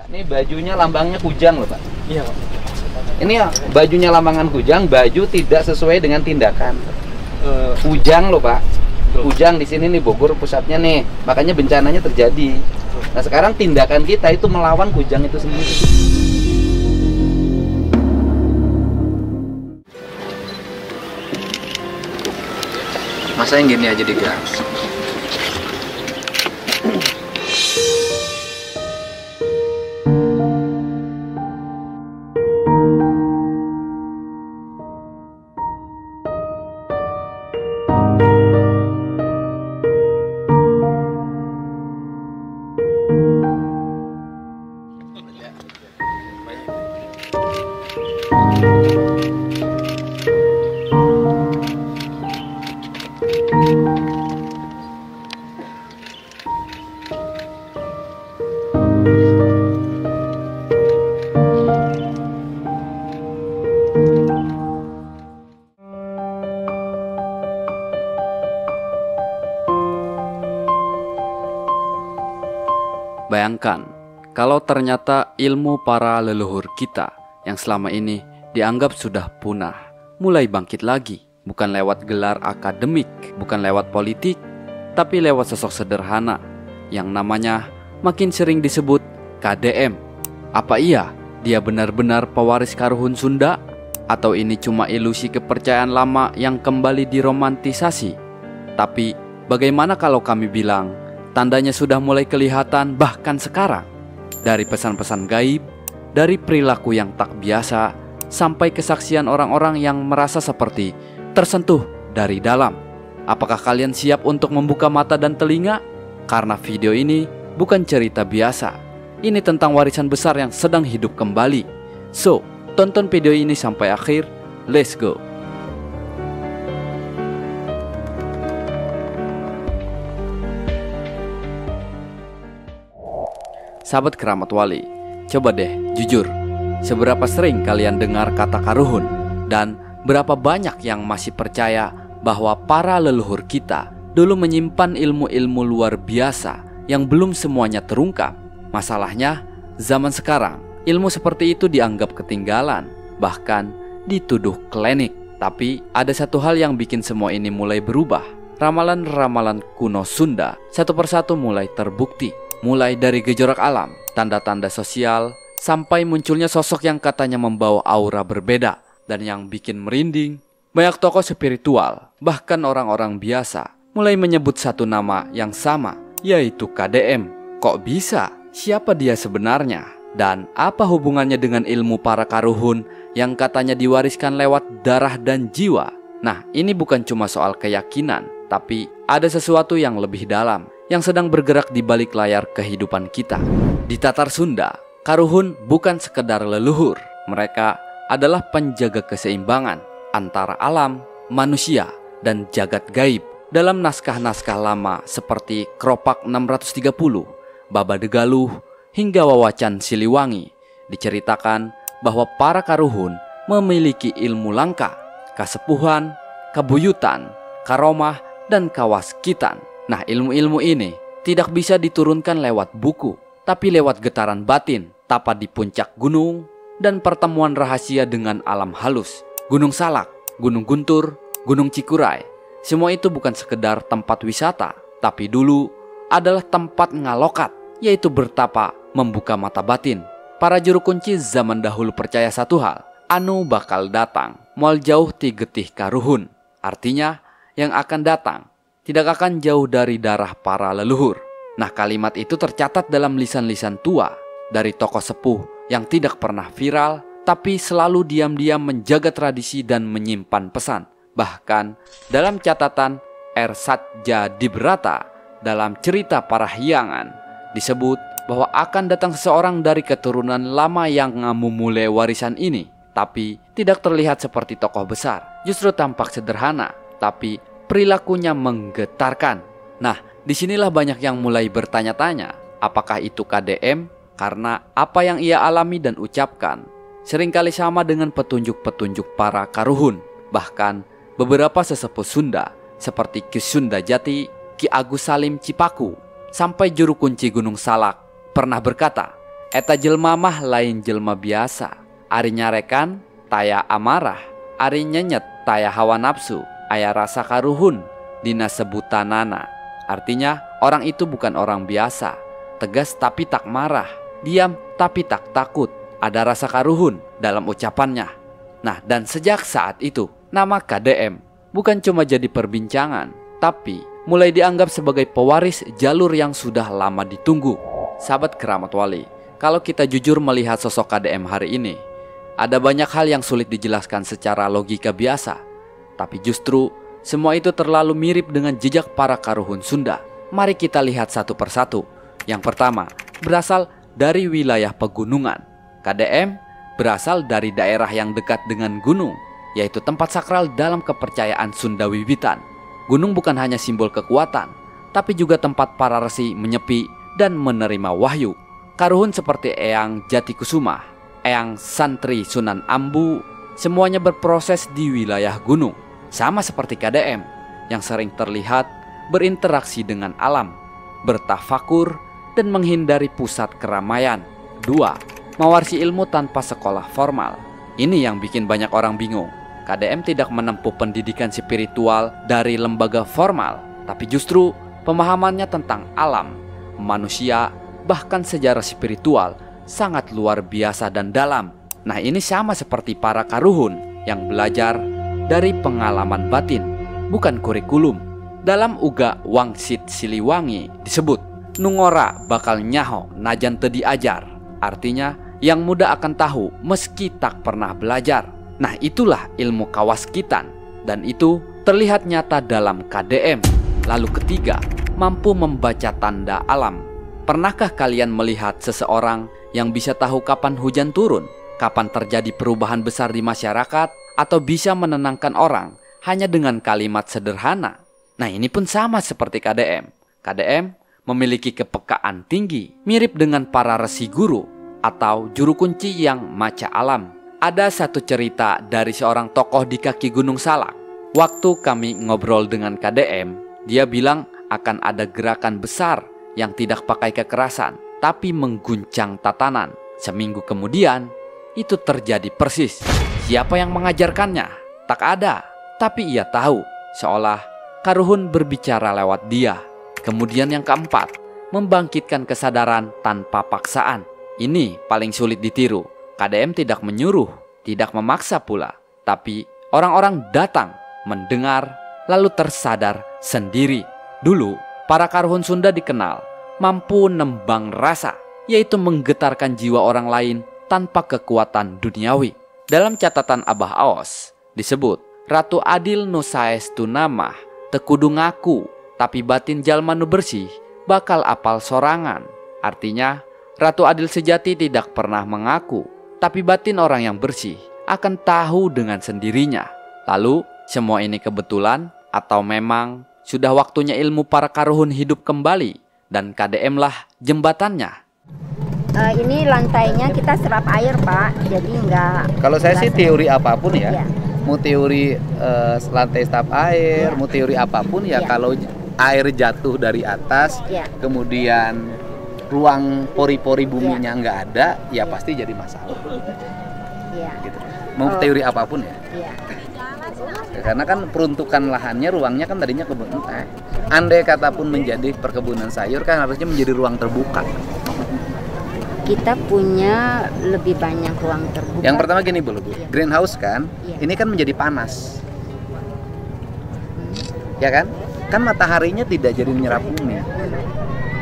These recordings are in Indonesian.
Ini bajunya lambangnya kujang loh Pak. Iya Pak. Ini ya bajunya lambangan kujang, baju tidak sesuai dengan tindakan. Kujang loh Pak. Kujang di sini nih Bogor pusatnya nih, makanya bencananya terjadi. Nah sekarang tindakan kita itu melawan kujang itu sendiri. Masa yang gini aja digas. Bayangkan, kalau ternyata ilmu para leluhur kita yang selama ini dianggap sudah punah, mulai bangkit lagi. Bukan lewat gelar akademik, bukan lewat politik, tapi lewat sosok sederhana yang namanya makin sering disebut KDM. Apa iya dia benar-benar pewaris Karuhun Sunda? Atau ini cuma ilusi kepercayaan lama yang kembali diromantisasi? Tapi bagaimana kalau kami bilang tandanya sudah mulai kelihatan bahkan sekarang? Dari pesan-pesan gaib, dari perilaku yang tak biasa, sampai kesaksian orang-orang yang merasa seperti tersentuh dari dalam. Apakah kalian siap untuk membuka mata dan telinga? Karena video ini bukan cerita biasa. Ini tentang warisan besar yang sedang hidup kembali. So, tonton video ini sampai akhir. Let's go. Sahabat Keramat Wali, coba deh jujur, seberapa sering kalian dengar kata Karuhun? Dan berapa banyak yang masih percaya bahwa para leluhur kita dulu menyimpan ilmu-ilmu luar biasa yang belum semuanya terungkap? Masalahnya, zaman sekarang, ilmu seperti itu dianggap ketinggalan, bahkan dituduh klinik. Tapi ada satu hal yang bikin semua ini mulai berubah. Ramalan-ramalan kuno Sunda satu persatu mulai terbukti. Mulai dari gejolak alam, tanda-tanda sosial, sampai munculnya sosok yang katanya membawa aura berbeda. Dan yang bikin merinding, banyak tokoh spiritual, bahkan orang-orang biasa, mulai menyebut satu nama yang sama, yaitu KDM. Kok bisa? Siapa dia sebenarnya? Dan apa hubungannya dengan ilmu para Karuhun yang katanya diwariskan lewat darah dan jiwa? Nah, ini bukan cuma soal keyakinan, tapi ada sesuatu yang lebih dalam yang sedang bergerak di balik layar kehidupan kita. Di Tatar Sunda, Karuhun bukan sekedar leluhur. Mereka adalah penjaga keseimbangan antara alam, manusia, dan jagat gaib. Dalam naskah-naskah lama seperti Kropak 630, Baba de Galuh, hingga Wawacan Siliwangi, diceritakan bahwa para Karuhun memiliki ilmu langka, kasepuhan, kabuyutan, karomah, dan kawaskitan. Nah, ilmu-ilmu ini tidak bisa diturunkan lewat buku, tapi lewat getaran batin, tapa di puncak gunung, dan pertemuan rahasia dengan alam halus. Gunung Salak, Gunung Guntur, Gunung Cikuray, semua itu bukan sekedar tempat wisata, tapi dulu adalah tempat ngalokat, yaitu bertapa membuka mata batin. Para juru kunci zaman dahulu percaya satu hal, anu bakal datang, moal jauh ti getih Karuhun. Artinya, yang akan datang tidak akan jauh dari darah para leluhur. Nah, kalimat itu tercatat dalam lisan-lisan tua dari tokoh sepuh yang tidak pernah viral, tapi selalu diam-diam menjaga tradisi dan menyimpan pesan. Bahkan dalam catatan R. Satja Dibrata dalam cerita Parahyangan disebut bahwa akan datang seseorang dari keturunan lama yang ngamumule warisan ini, tapi tidak terlihat seperti tokoh besar. Justru tampak sederhana, tapi perilakunya menggetarkan. Nah, disinilah banyak yang mulai bertanya-tanya, apakah itu KDM? Karena apa yang ia alami dan ucapkan seringkali sama dengan petunjuk-petunjuk para Karuhun. Bahkan beberapa sesepuh Sunda seperti Ki Sunda Jati, Ki Agus Salim Cipaku, sampai juru kunci Gunung Salak pernah berkata, Eta jelma mah lain jelma biasa. Ari nyarekan taya amarah, ari nyenyet taya hawa nafsu, aya rasa karuhun dina sebutanana. Artinya orang itu bukan orang biasa, tegas tapi tak marah, diam tapi tak takut, ada rasa karuhun dalam ucapannya. Nah, dan sejak saat itu nama KDM bukan cuma jadi perbincangan, tapi mulai dianggap sebagai pewaris jalur yang sudah lama ditunggu. Sahabat Keramat Wali, kalau kita jujur melihat sosok KDM hari ini, ada banyak hal yang sulit dijelaskan secara logika biasa. Tapi justru semua itu terlalu mirip dengan jejak para karuhun Sunda. Mari kita lihat satu persatu. Yang pertama, berasal dari wilayah pegunungan. KDM berasal dari daerah yang dekat dengan gunung, yaitu tempat sakral dalam kepercayaan Sunda Wiwitan. Gunung bukan hanya simbol kekuatan, tapi juga tempat para resi menyepi dan menerima wahyu. Karuhun seperti Eyang Jatikusuma, Eyang Santri Sunan Ambu, semuanya berproses di wilayah gunung. Sama seperti KDM yang sering terlihat berinteraksi dengan alam, bertafakur, dan menghindari pusat keramaian. 2. Mewarisi ilmu tanpa sekolah formal. Ini yang bikin banyak orang bingung. KDM tidak menempuh pendidikan spiritual dari lembaga formal, tapi justru pemahamannya tentang alam, manusia, bahkan sejarah spiritual sangat luar biasa dan dalam. Nah, ini sama seperti para karuhun yang belajar dari pengalaman batin, bukan kurikulum. Dalam Uga Wangsit Siliwangi disebut, Nungora bakal nyaho najan teu diajar. Artinya, yang muda akan tahu meski tak pernah belajar. Nah, itulah ilmu kawaskitan, dan itu terlihat nyata dalam KDM. Lalu ketiga, mampu membaca tanda alam. Pernahkah kalian melihat seseorang yang bisa tahu kapan hujan turun, kapan terjadi perubahan besar di masyarakat, atau bisa menenangkan orang hanya dengan kalimat sederhana? Nah, ini pun sama seperti KDM. KDM memiliki kepekaan tinggi, mirip dengan para resi guru atau juru kunci yang maca alam. Ada satu cerita dari seorang tokoh di kaki Gunung Salak. Waktu kami ngobrol dengan KDM, dia bilang akan ada gerakan besar yang tidak pakai kekerasan, tapi mengguncang tatanan. Seminggu kemudian, itu terjadi persis. Siapa yang mengajarkannya? Tak ada. Tapi ia tahu, seolah karuhun berbicara lewat dia. Kemudian yang keempat, membangkitkan kesadaran tanpa paksaan. Ini paling sulit ditiru. KDM tidak menyuruh, tidak memaksa pula. Tapi orang-orang datang, mendengar, lalu tersadar sendiri. Dulu, para karuhun Sunda dikenal mampu nembang rasa, yaitu menggetarkan jiwa orang lain tanpa kekuatan duniawi. Dalam catatan Abah Aos disebut, Ratu Adil nu saestu namah teu kudu ngaku, tapi batin jalma nu bersih bakal apal sorangan. Artinya, Ratu Adil sejati tidak pernah mengaku, tapi batin orang yang bersih akan tahu dengan sendirinya. Lalu, semua ini kebetulan atau memang sudah waktunya ilmu para karuhun hidup kembali, dan KDM lah jembatannya. Ini lantainya kita serap air, Pak, jadi enggak. Kalau saya sih teori apapun ya, Iya. mau teori lantai serap air, Iya. mau teori apapun ya, Iya. kalau air jatuh dari atas, Iya. kemudian ruang pori-pori buminya nggak ada, ya Iya. pasti jadi masalah. Iya. Gitu. Mau teori apapun ya. Iya. Karena kan peruntukan lahannya, ruangnya kan tadinya kebun teh. Andai kata pun menjadi perkebunan sayur kan harusnya menjadi ruang terbuka. Kita punya lebih banyak ruang terbuka. Yang pertama gini Bu, Iya. greenhouse kan, Iya. ini kan menjadi panas. Ya kan? Kan mataharinya tidak jadi menyerap bumi.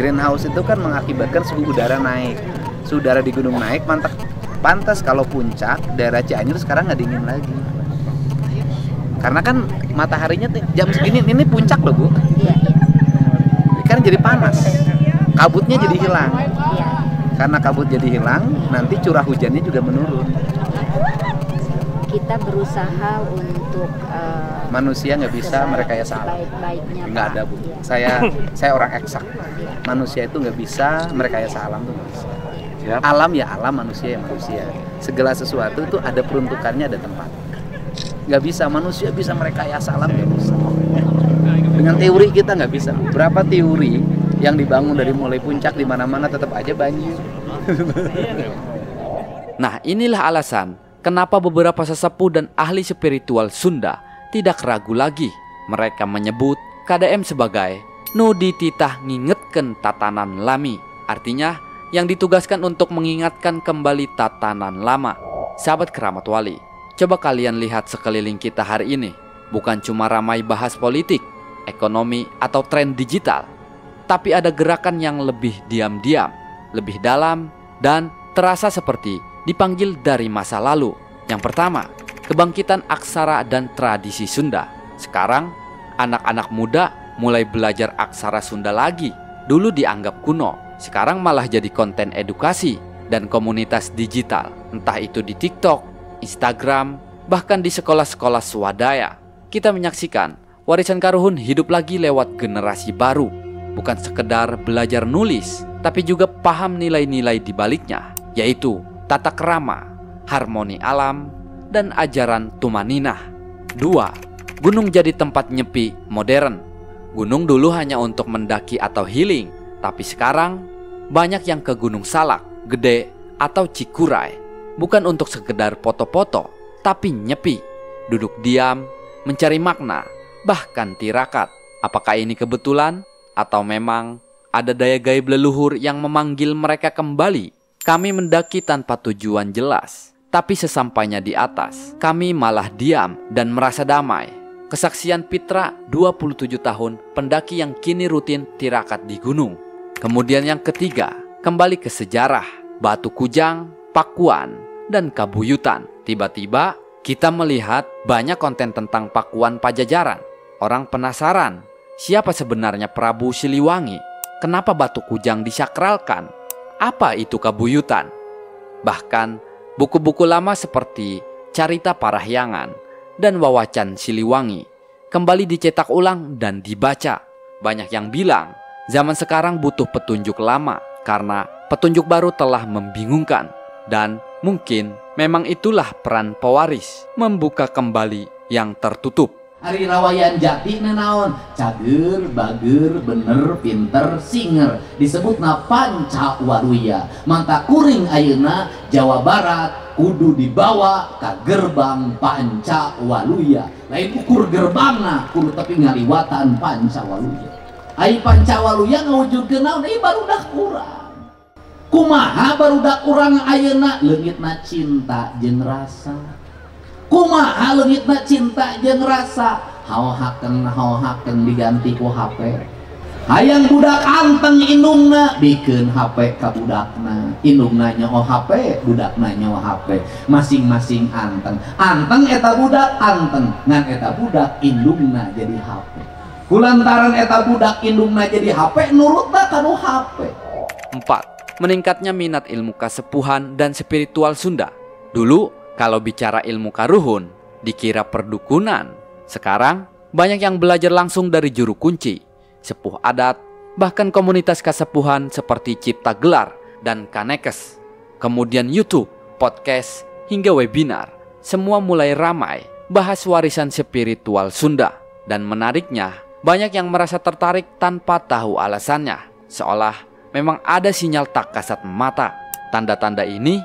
Greenhouse itu kan mengakibatkan suhu udara naik. Suhu udara di gunung naik, pantas kalau puncak daerah Cianjur sekarang nggak dingin lagi. Karena kan mataharinya jam segini, ini puncak loh Bu. Iya, iya. Kan jadi panas. Kabutnya jadi hilang. Iya. Karena kabut jadi hilang, nanti curah hujannya juga menurun. Kita berusaha untuk Manusia nggak bisa merekayasa alam. sebaik-baiknya, Nggak Pak. ada Bu. Iya. Saya orang eksak. Iya. Manusia itu nggak bisa merekayasa alam tuh nggak bisa. Iya. Alam ya alam, manusia ya manusia. Segala sesuatu itu ada peruntukannya, ada tempat. Nggak bisa manusia bisa merekayasa alam, nggak bisa. Dengan teori kita nggak bisa. Berapa teori yang dibangun dari mulai puncak di mana-mana tetap aja banjir. Nah, inilah alasan kenapa beberapa sesepuh dan ahli spiritual Sunda tidak ragu lagi. Mereka menyebut KDM sebagai nu dititah ngingetkeun tatanan lami. Artinya, yang ditugaskan untuk mengingatkan kembali tatanan lama. Sahabat Keramat Wali, coba kalian lihat sekeliling kita hari ini. Bukan cuma ramai bahas politik, ekonomi, atau tren digital, tapi ada gerakan yang lebih diam-diam, lebih dalam, dan terasa seperti dipanggil dari masa lalu. Yang pertama, kebangkitan aksara dan tradisi Sunda. Sekarang, anak-anak muda mulai belajar aksara Sunda lagi. Dulu dianggap kuno, sekarang malah jadi konten edukasi dan komunitas digital. Entah itu di TikTok, Instagram, bahkan di sekolah-sekolah swadaya. Kita menyaksikan warisan Karuhun hidup lagi lewat generasi baru. Bukan sekedar belajar nulis, tapi juga paham nilai-nilai di baliknya, yaitu tata krama, harmoni alam, dan ajaran tumaninah. 2. Gunung jadi tempat nyepi modern. Gunung dulu hanya untuk mendaki atau healing, tapi sekarang banyak yang ke Gunung Salak, Gede, atau Cikuray. Bukan untuk sekedar foto-foto, tapi nyepi, duduk diam, mencari makna, bahkan tirakat. Apakah ini kebetulan? Atau memang ada daya gaib leluhur yang memanggil mereka kembali? Kami mendaki tanpa tujuan jelas, tapi sesampainya di atas, kami malah diam dan merasa damai. Kesaksian Pitra 27 tahun pendaki yang kini rutin tirakat di gunung. Kemudian yang ketiga, kembali ke sejarah, Batu Kujang, Pakuan, dan Kabuyutan. Tiba-tiba kita melihat banyak konten tentang Pakuan Pajajaran. Orang penasaran, siapa sebenarnya Prabu Siliwangi? Kenapa Batu Kujang disakralkan? Apa itu Kabuyutan? Bahkan buku-buku lama seperti Carita Parahyangan dan Wawacan Siliwangi kembali dicetak ulang dan dibaca. Banyak yang bilang zaman sekarang butuh petunjuk lama karena petunjuk baru telah membingungkan. Dan mungkin memang itulah peran pewaris, membuka kembali yang tertutup. Hari rawayan jati naon, cager, bager, bener, pinter, singer, disebutna Pancawaluya. Manta kuring ayeuna Jawa Barat kudu dibawa ke gerbang Pancawaluya. Lain ukur gerbangna kudu tapi ngaliwatan Pancawaluya. Ai Pancawaluya ngawujudkeun naon? Ieu barudak urang. Kumaha barudak urang ayeuna? Leungitna cinta jeung rasa. Kumaha leungitna cinta jeung rasa? Haohakeun diganti ku HP. Hayang budak anteng indungna bikeun HP ka budakna. Indungna nyaho HP, budakna nyaho HP. Masing-masing anteng. Anteng eta budak anteng, ngan eta budak indungna jadi HP. Kulantaran eta budak indungna jadi HP, nurutna kanu HP. 4. Meningkatnya minat ilmu kasepuhan dan spiritual Sunda. Dulu, kalau bicara ilmu karuhun, dikira perdukunan. Sekarang, banyak yang belajar langsung dari juru kunci, sepuh adat, bahkan komunitas kasepuhan seperti Cipta Gelar dan Kanekes. Kemudian YouTube, podcast, hingga webinar. Semua mulai ramai bahas warisan spiritual Sunda. Dan menariknya, banyak yang merasa tertarik tanpa tahu alasannya. Seolah memang ada sinyal tak kasat mata. Tanda-tanda ini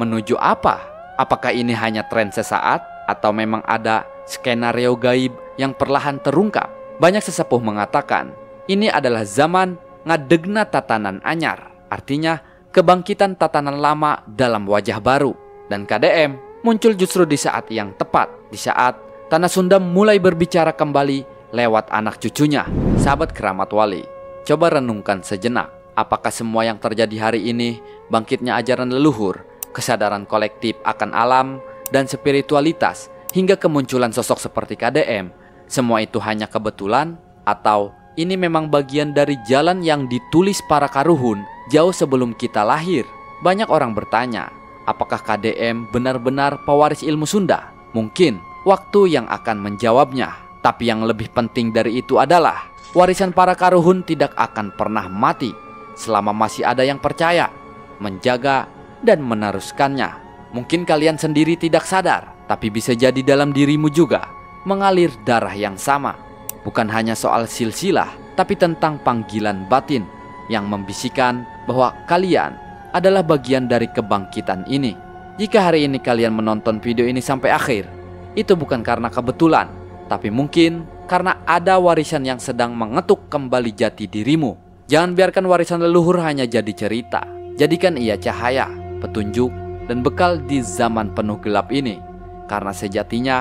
menuju apa? Apakah ini hanya tren sesaat? Atau memang ada skenario gaib yang perlahan terungkap? Banyak sesepuh mengatakan, ini adalah zaman ngadegna tatanan anyar. Artinya, kebangkitan tatanan lama dalam wajah baru. Dan KDM muncul justru di saat yang tepat. Di saat Tanah Sunda mulai berbicara kembali lewat anak cucunya. Sahabat Keramat Wali, coba renungkan sejenak. Apakah semua yang terjadi hari ini, bangkitnya ajaran leluhur, kesadaran kolektif akan alam, dan spiritualitas, hingga kemunculan sosok seperti KDM, semua itu hanya kebetulan? Atau ini memang bagian dari jalan yang ditulis para karuhun jauh sebelum kita lahir? Banyak orang bertanya, apakah KDM benar-benar pewaris ilmu Sunda? Mungkin waktu yang akan menjawabnya. Tapi yang lebih penting dari itu adalah warisan para karuhun tidak akan pernah mati selama masih ada yang percaya, menjaga, dan meneruskannya. Mungkin kalian sendiri tidak sadar, tapi bisa jadi dalam dirimu juga mengalir darah yang sama. Bukan hanya soal silsilah, tapi tentang panggilan batin yang membisikkan bahwa kalian adalah bagian dari kebangkitan ini. Jika hari ini kalian menonton video ini sampai akhir, itu bukan karena kebetulan, tapi mungkin karena ada warisan yang sedang mengetuk kembali jati dirimu. Jangan biarkan warisan leluhur hanya jadi cerita. Jadikan ia cahaya, petunjuk, dan bekal di zaman penuh gelap ini. Karena sejatinya,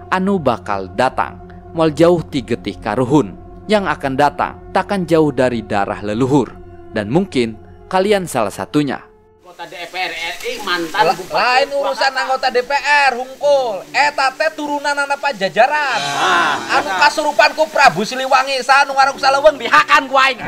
anu bakal datang, moal jauh ti getih karuhun. Yang akan datang takkan jauh dari darah leluhur. Dan mungkin kalian salah satunya. Anggota DPR RI mantan Lain urusan anggota DPR hungkul. Eta teh turunan anak Pajajaran. Anu kasurupan ku Prabu Siliwangi, sanu ngarang saleweng dihakan ku aing.